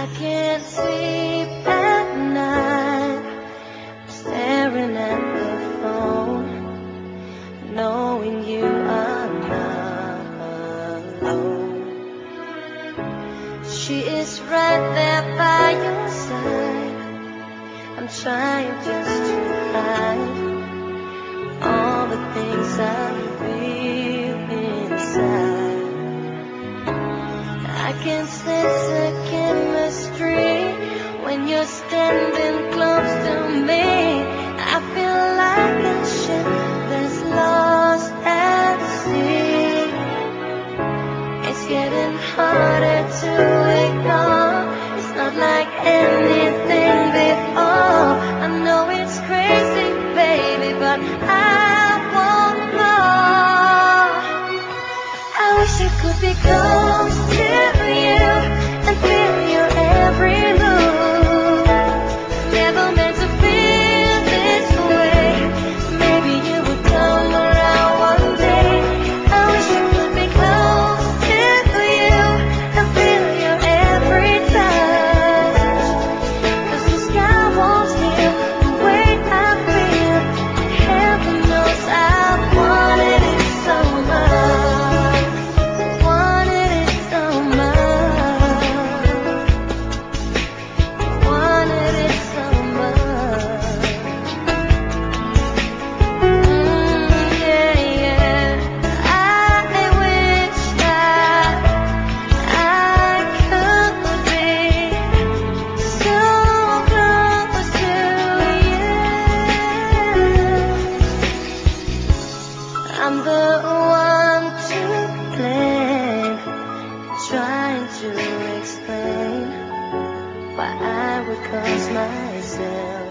I can't sleep at night, staring at the phone, knowing you are not alone. She is right there by your side. I'm trying just to hide all the things I feel inside. I can sense a chemistry when you're standing close to me. I feel like a ship that's lost at sea. It's getting harder to ignore. It's not like anything before. I know it's crazy, baby, but I want more. I wish I could be close to you and feel your every move. Never meant to feel this way. Maybe you would come around one day. I wish I could be close to you and feel your every touch. 'Cause the sky won't heal the way I feel. Heaven knows I wanted it so much. Wanted it so much. Wanted it so much. Yeah, yeah. I wish that I could be so close to you. I'm the one to blame, trying to explain why I would cause myself